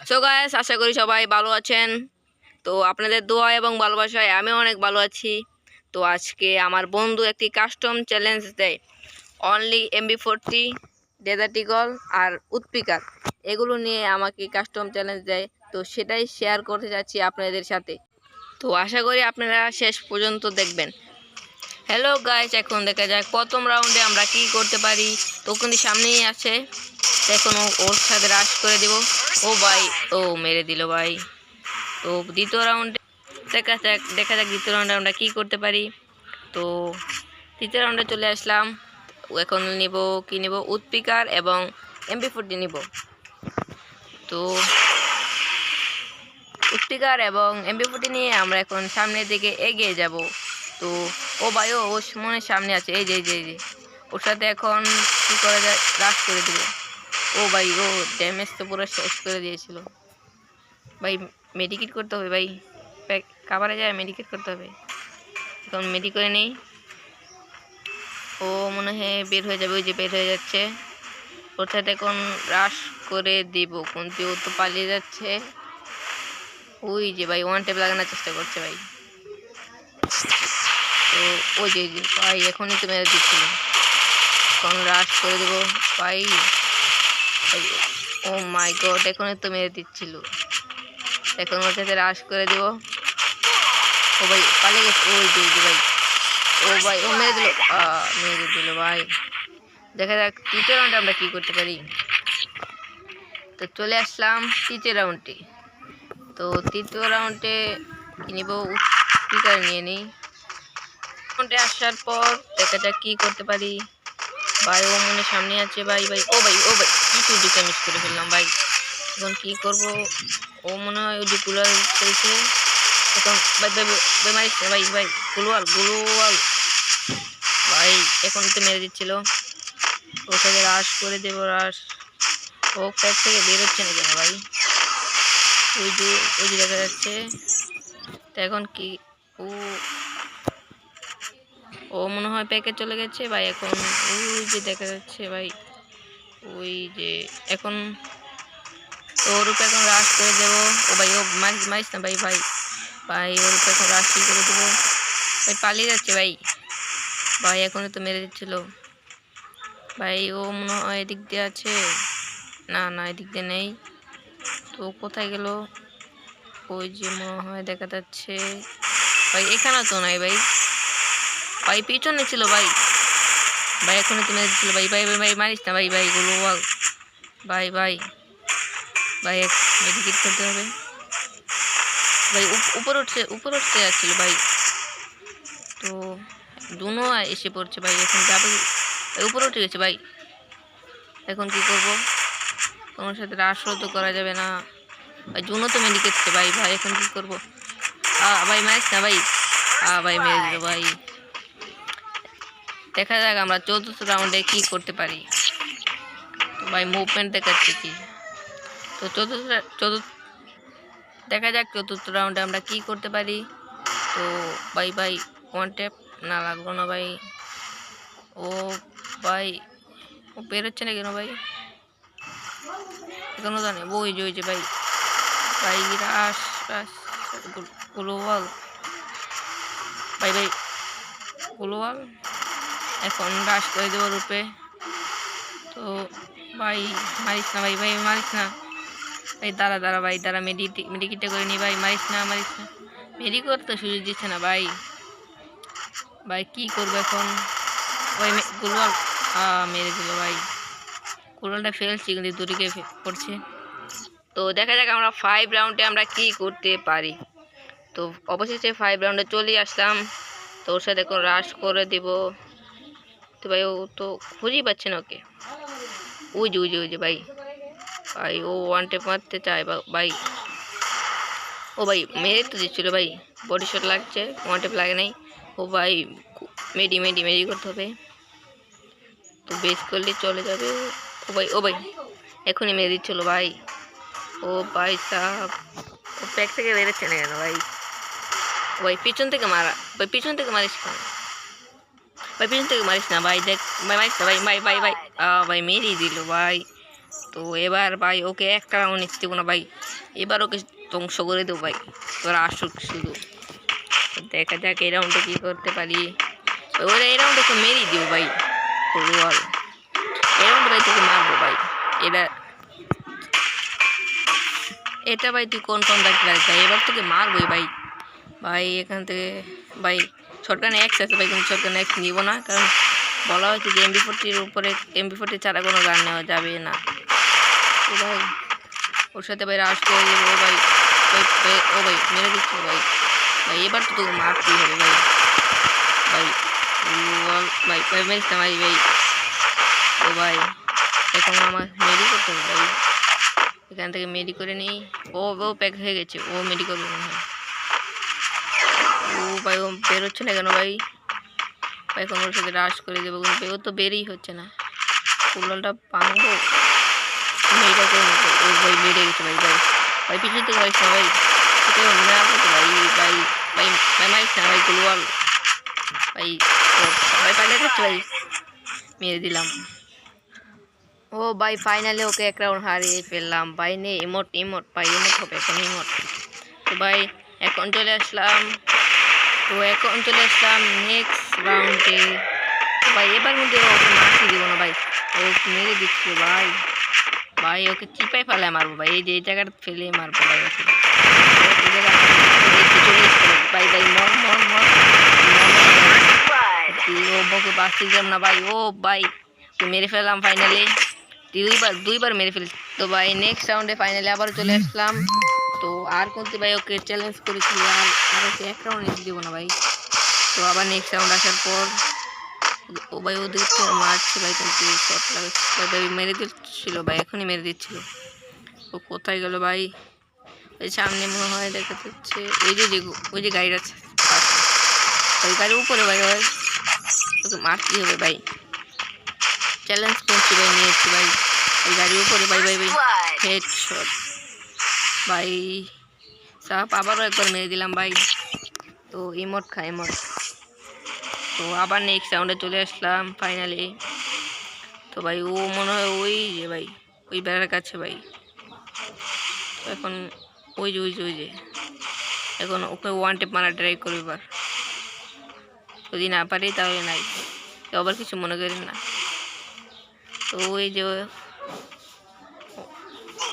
So guys, আশা করি সবাই ভালো আছেন। তো আপনাদের দোয়া এবং ভালোবাসায় আমিও অনেক ভালো আছি। তো আজকে আমার বন্ধু একটি কাস্টম চ্যালেঞ্জ দেয়। অনলি MB40, ডেজার্ট ঈগল আর উৎপিকার, এগুলো নিয়ে আমাকে কাস্টম চ্যালেঞ্জ দেয়। তো সেটাই শেয়ার করতে যাচ্ছি আপনাদের সাথে। তো আশা করি আপনারা শেষ পর্যন্ত দেখবেন। হ্যালো গাইস, এখন দেখা যাক প্রথম রাউন্ডে আমরা কি করতে পারি। তো কিন্তু সামনেই আছে, এখন ওর সাথে রাশ করে দেব। ও ভাই, ও মেরে দিল ভাই। তো দ্বিতীয় রাউন্ডে দেখা যাক দ্বিতীয় রাউন্ডে আমরা কি করতে পারি। তো তৃতীয় রাউন্ডে চলে আসলাম। এখন নিব উৎপিকার এবং MB40 নিব। তো উৎপিকার এবং MB40 নিয়ে আমরা এখন সামনের দিকে এগিয়ে যাব। তো ও ভাই, ও মনে সামনে আছে, এই যে ওর সাথে এখন কি করা যায়, রাশ করে দিব। ও ভাই, ও ড্যামেজ তো পুরো শেষ করে দিয়েছিল ভাই। মেডিকেট করতে হবে ভাই, কাভারে যায় মেডিকেট করতে হবে। এখন মেডি করে নেই। ও মনে হয় বের হয়ে যাবে, ওই যে বের হয়ে যাচ্ছে। ওর সাথে এখন রাশ করে দিব, কিন্তু ও তো পালিয়ে যাচ্ছে। ওই যে ভাই, ওয়ান টেপ লাগানোর চেষ্টা করছে ভাই। তো ওই যে ভাই, এখনই তো মেরে দিচ্ছিল। এখন রাশ করে দেবো ভাই। ও মাই গড, এখনই তো মেরে দিচ্ছিল। এখন ওর সাথে রাশ করে দেবো। ও ভাই পালিয়ে গেছে, ওই যে ভাই। ও ভাই, ও মেরে দিল ভাই। দেখা যাক তৃতীয় রাউন্ডে আমরা কি করতে পারি। তো চলে আসলাম তৃতীয় রাউন্ডে। তো তৃতীয় রাউন্ডে কি নিব, স্পিকার নিয়ে নিই। রাউন্ডে আসার পর দেখা যাক কি করতে পারি ভাই। ও মনে সামনে আছে ভাই। ও ভাই কিছু দিকে মিস করে ফেললাম ভাই। এখন কি করব, ও মনে হয় ওই যে কুলার খেলছে। এখন ভাই মারিস না ভাই। গুলোয়াল ভাই, এখন তো মেরে দিচ্ছিল। ওর সাথে রাশ করে দেবো, রাশ। ও প্যাক থেকে বেরোচ্ছে না কেন ভাই? ওই যে দেখা যাচ্ছে। তো এখন কি, ও ও মনে হয় প্যাকে চলে গেছে ভাই। এখন ওই যে দেখা যাচ্ছে ভাই, ওই যে এখন ওর উপরে এখন রাশ করে দেবো। ও ভাই, ও মারিস না ভাই ওর উপরে এখন রাশ করে দেবো ভাই। পালিয়ে যাচ্ছে ভাই এখন তো মেরে দিচ্ছিল ভাই। ও মনে হয় এদিক দিয়ে আছে, না এদিক দিয়ে নেই। তো কোথায় গেল? ওই যে মনে হয় দেখা যাচ্ছে ভাই, এখানে তো নাই ভাই পিছনে ছিল ভাই এখনই তো মেরে দিচ্ছিল ভাই মারিস না ভাই গুলো ভাই মেডিকেট করতে হবে ভাই। উপর উঠতে যাচ্ছিল ভাই। তো দুনো এসে পড়ছে ভাই, এখন যাবে ভাই। উপরে উঠে গেছে ভাই। এখন কি করব? তোমার সাথে রাশও তো করা যাবে না ভাই। জুনো তো মেডিকেটছে ভাই এখন কি করব? ভাই মারিস না ভাই মেরে দিল ভাই। দেখা যাক আমরা চতুর্থ রাউন্ডে কি করতে পারি। তো ভাই মুভমেন্ট দেখাচ্ছে কি। তো দেখা যাক চতুর্থ রাউন্ডে আমরা কি করতে পারি। তো ভাই ওয়ান ট্যাপ না লাগলো না ভাই। ও ভাই, ও বেরোচ্ছে না কেন ভাই? এখনো জানে ওই যে ভাই রাশ গ্লোবাল ভাই গ্লোবাল। এখন রাশ করে দেবো রূপে। তো ভাই মারিস না ভাই মারিস না ভাই। দাঁড়া ভাই, মেডিকেটটা করে নি ভাই। মারিস না মেডিকেট তো সুযোগ দিচ্ছে না ভাই কি করবো এখন? ওই গ্লোবাল মেরে দিল ভাই। গ্লোবালটা ফেলছি কিন্তু দুটিকে পড়ছে। তো দেখা যাক আমরা 5 রাউন্ডে আমরা কি করতে পারি। তো অবশেষে 5 রাউন্ডে চলে আসলাম। তো ওর সাথে এখন রাশ করে দিব। তো ভাই ও তো খুঁজেই পাচ্ছে না ওকে। ওই যে ভাই ও ওয়ান টেপ মারতে চায় ভাই। ও ভাই মেরে তো দিচ্ছিল ভাই, বডি শট লাগছে, ওয়ান টেপ লাগে নাই। ও ভাই মেডি করতে হবে। তো বেস করলে চলে যাবে। ও ভাই এখনই মেরে দিচ্ছিল ভাই। ও ভাই সাহেব, ও প্যাক থেকে বেরোচ্ছে না কেন ভাই? ভাই পিছন থেকে মারা ভাই, পিছন থেকে মারিস কেন ভাই? পিছন থেকে মারিস না ভাই। দেখ ভাই মারিস না ভাই ভাই মেরেই দিল ভাই। তো এবার ভাই ওকে একটা রাউন্ড নিতে দেবো না ভাই, এবার ওকে ধ্বংস করে দেবো ভাই। তোরা আসুক শুধু, দেখা যাক এই রাউন্ডে কী করতে পারি। ওরা এই রাউন্ড ওকে মেরেই দিব ভাই, বল এই রাউন্ড ভাই তোকে মারবো ভাই। এটা ভাই তুই কনফার্ম রাখতে পারিস ভাই, এবার তোকে মারবই ভাই। ভাই এখান থেকে ভাই শর্টগান এক্স আছে ভাই, কিন্তু শর্টগান এক্স নিব না, কারণ বলা হয়েছে যে MP40 উপরে MP40 ছাড়া কোনো গান নেওয়া যাবে না। তো ভাই ওর সাথে ভাই রাশ করে দেবো ভাই। ও ভাই মেরে দিচ্ছি ভাই। ভাই এবার তো তোকে মারতেই হবে ভাই। ভাই ভাই ভাই মেরিস না ভাই। ভাই তো ভাই এখন আমার মেরি করতে হবে ভাই, এখান থেকে মেডি করে নিই। ও প্যাক হয়ে গেছে, ও মেডি করবে মনে হয়। ও ভাই ও বেরোচ্ছে না কেন ভাই? ভাই এখন ওর সাথে রাশ করে দেবো, কিন্তু ও তো বেরই হচ্ছে না। কুলালটা ভাঙবো, মেয়েটা করে নেবো। ও ভাই বেড়ে গেছে ভাই। ভাই ভাই পিছন থেকে মারিস না ভাই, সেটাই মনে আসবে তো ভাই। ভাই ভাই ভাই মারিস না ভাই, কুলওয়াল ভাই। ভাই পালিয়ে যাচ্ছে ভাই, মেরে দিলাম। ও ভাই ফাইনালি ওকে এক রাউন্ড হারিয়ে ফেললাম ভাই। নে ইমোট ভাই, ইমোট হবে এখন ইমোট। তো ভাই এখন চলে আসলাম নেক্সট রাউন্ডে ভাই। এবার মধ্যে ওকে মারতে দিব না ভাই, ও মেরে দিচ্ছে ভাই। ভাই ওকে চিপাই ফেলায় মারবো ভাই, এই যে এই জায়গাটা ফেলে মারবো ভাই ওকে। ভাই ভাই মর মর মর ওকে বাঁচতে দিলাম না ভাই। ও ভাই মেরে ফেললাম ফাইনালি, দুইবার মেরে ফেলছি। তো ভাই নেক্সট রাউন্ডে ফাইনালি আবার চলে আসলাম। তো আর কোনটি ভাই ওকে চ্যালেঞ্জ করেছিল, আর ওকে এক রাউন্ড নিতে দিব না ভাই। তো আবার নেক্সট রাউন্ড আসার পর ও ভাই ওদের মারছে ভাই, কিন্তু শট লাগাচ্ছে ভাই, মেরে দিচ্ছিল ভাই, এখনই মেরে দিচ্ছিল। ও কোথায় গেল ভাই? ওই সামনে মনে হয় দেখা যাচ্ছে, ওই যে গাড়িটা আছে ওই গাড়ির উপরে ভাই। ভাই ওকে মারতেই হবে ভাই, চ্যালেঞ্জ করছি ভাই, নিয়েছি ভাই ওই গাড়ির উপরে ভাই। ভাই ভাই হেডশট ভাই, সাপ আবারও একবার মেরে দিলাম ভাই। তো ইমোট ইমোট। তো আবার নেক্সট রাউন্ডে চলে আসলাম ফাইনালি। তো ভাই ও মনে হয় ওই যে ভাই ওই বেড়ার কাছে ভাই। তো এখন ওই যে এখন ওকে ওয়ান টেপ মারা ট্রাই করবে এবার, যদি না পারি তাহলে নাই, আবার কিছু মনে করেন না। তো ওই যে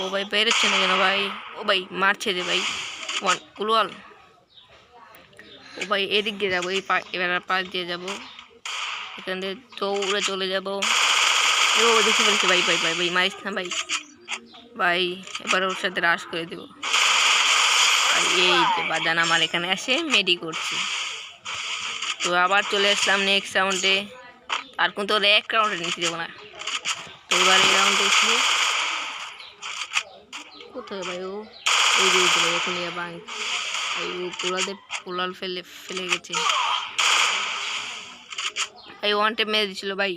ও ভাই বেরোচ্ছে না কেন ভাই? ও ভাই মারছে যে ভাই, কুলওয়াল। ও ভাই এদিক দিয়ে যাবো, এবার পাশ দিয়ে যাবো, এখান থেকে দৌড়ে চলে যাবো। ও দেখতে পাচ্ছি ভাই। ভাই ভাই ভাই মারিস না ভাই। ভাই এবার ওর সাথে রাশ করে দেবো। এই যে বাজান আমার এখানে আসে মেডি করছি। তো আবার চলে আসলাম নেক্সট রাউন্ডে, আর কিন্তু ওরা এক রাউন্ডে নিতে দেবো না। তো এবার এই রাউন্ডে এসে কোথায় ভাই ও? ওই যে ভাই এখানে ভাই ও কুলাল ফেলে গেছে ভাই। ওয়ান টেপ মেরে দিচ্ছিল ভাই।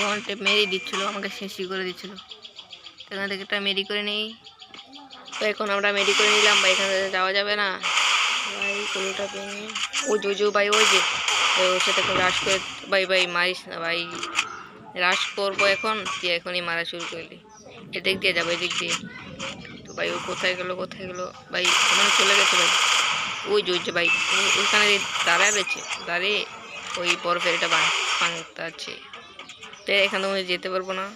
ওয়ান টেপ মেরেই দিচ্ছিল, আমাকে শেষই করে দিচ্ছিল। এখান থেকে একটা মেডি করে নেই। তো এখন আমরা মেডি করে নিলাম ভাই, এখান থেকে যাওয়া যাবে না ভাই। কোলটা ভেঙে ওই ভাই ওই যে ওর সাথে এখন রাশ করে। ভাই মারিস না ভাই, রাশ করবো এখন, তুই এখনই মারা শুরু করলি। এদিক দিয়ে যাবো, এদিক দিয়ে। তো ভাই ও কোথায় গেলো ভাই? ওখানে চলে গেছে ভাই। ওই যে ভাই ওইখানে দাঁড়িয়ে ওই বরফের এটা ভাঙতে আছে। তো এখান থেকে যেতে পারবো না,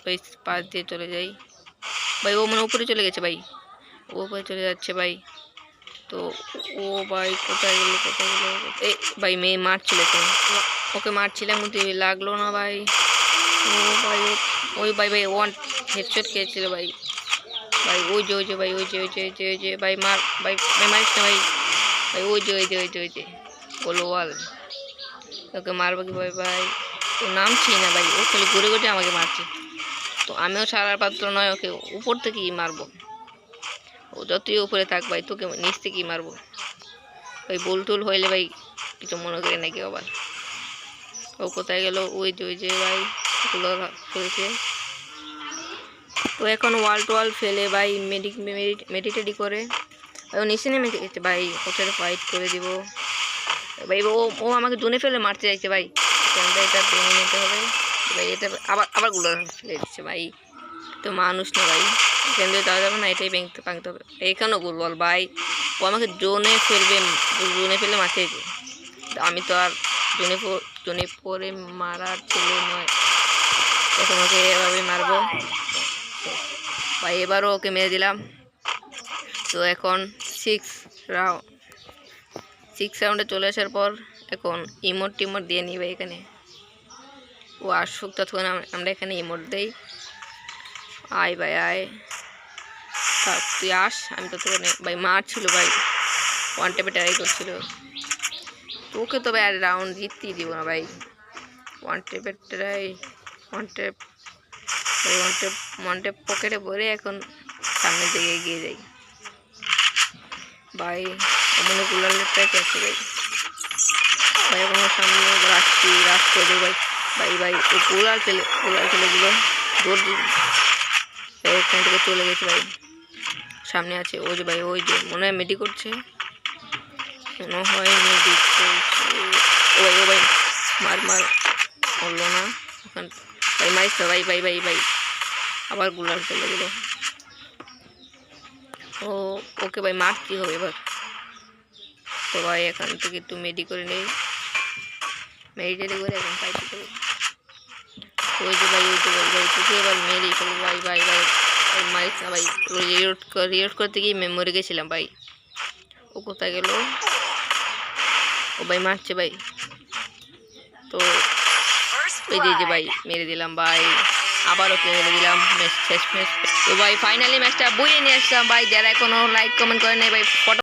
ওই পাশ দিয়ে চলে যাই ভাই। ও মানে উপরে চলে গেছে ভাই, ও উপরে চলে যাচ্ছে ভাই। তো ও ভাই কোথায় গেলো এই ভাই মেয়ে মারছিল কেন? ওকে মারছিলাম কিন্তু লাগলো না ভাই। ও ভাই ওই ভাই ওয়ান হেডশট খেয়েছিল ভাই। ওই যে ভাই ওই যে ভাই ভাই মারিস না ভাই। ওই যে গোলওয়াল, ওকে মারবো কি ভাই? ও নামছি না ভাই, ও খালি ঘুরে আমাকে মারছে। তো আমিও সারার পাত্র নয়, ওকে উপর থেকেই মারবো। ও যতই উপরে থাক ভাই, তোকে নিচ থেকেই মারবো ভাই। টুল হইলে ভাই কিছু মনে করে নাকি আবার। ও কোথায় গেল? ওই যে ভাই ওগুলো ফেলছে। তো এখন ওয়াল ফেলে ভাই মেডিটেডি করে ও নিচে নেমে গেছে ভাই। ওর সাথে ফাইট করে দিব ভাই। ও আমাকে জুনে ফেলে মারতে চাইছে ভাই। এটা ভেঙে নিতে হবে ভাই। এটা আবার গুলো ফেলে দিচ্ছে ভাই। তো মানুষ না ভাই, এখান দিয়ে যাওয়া যাবে না, এটাই ভাঙতে হবে। এখানেও গোল বল ভাই, ও আমাকে জোনে ফেলবে, জোনে ফেলে মাঠে। আমি তো আর জোনে পরে মারার ছেলে নয়, এখন ওকে এভাবে মারবো ভাই। এবারও ওকে মেরে দিলাম। তো এখন 6 রাউন্ডে চলে আসার পর এখন ইমোট দিয়ে নিবে এখানে। ও আসুক ততক্ষণ আমরা এখানে ইমোট দেই। আয় ভাই আয়, তুই আস, আমি ততক্ষণে ভাই মারছিল ভাই, ওয়ান টেপে ট্রাই করছিল। তোকে তো ভাই আর রাউন্ড জিততেই দিব না ভাই। ওয়ান টেপের ট্রাই, ওয়ান টেপ পকেটে ভরে এখন সামনের দিকে এগিয়ে যাই ভাই। মনে গুলালের ট্রাই আছে ভাই, ভাই এখন সামনে রাশ করে দেবো ভাই। ভাই ও গোলাল ছেলেগুলো দৌড় এখান থেকে চলে গেছে ভাই। সামনে আছে ওই যে ভাই, ওই যে মনে হয় মেডি করছে, মনে হয় মেডি করছে। ও ভাই মার হলো না ওখান ভাই, মারিস না ভাই আবার গুলাল চলে গেল। ওকে ভাই মারতে হবে এবার। তো ভাই এখান থেকে একটু মেডি করে নেই, মেডিটেড করে এখন ফাইট করবো। ওই যে ভাই তোকে এবার মেরেই ফেলবো ভাই। মারিস না ভাই, রিলোড করতে গিয়ে মরে গেছিলাম ভাই। ও কোথায় গেল? ও ভাই মারছে ভাই। তো ওই যে ভাই মেরে দিলাম ভাই, আবার ওকে মেরে দিলাম। শেষ ম্যাচ। তো ভাই ফাইনালি ম্যাচটা বইয়ে নিয়ে আসলাম ভাই। যারা এখনো লাইক কমেন্ট করে নেই ভাই,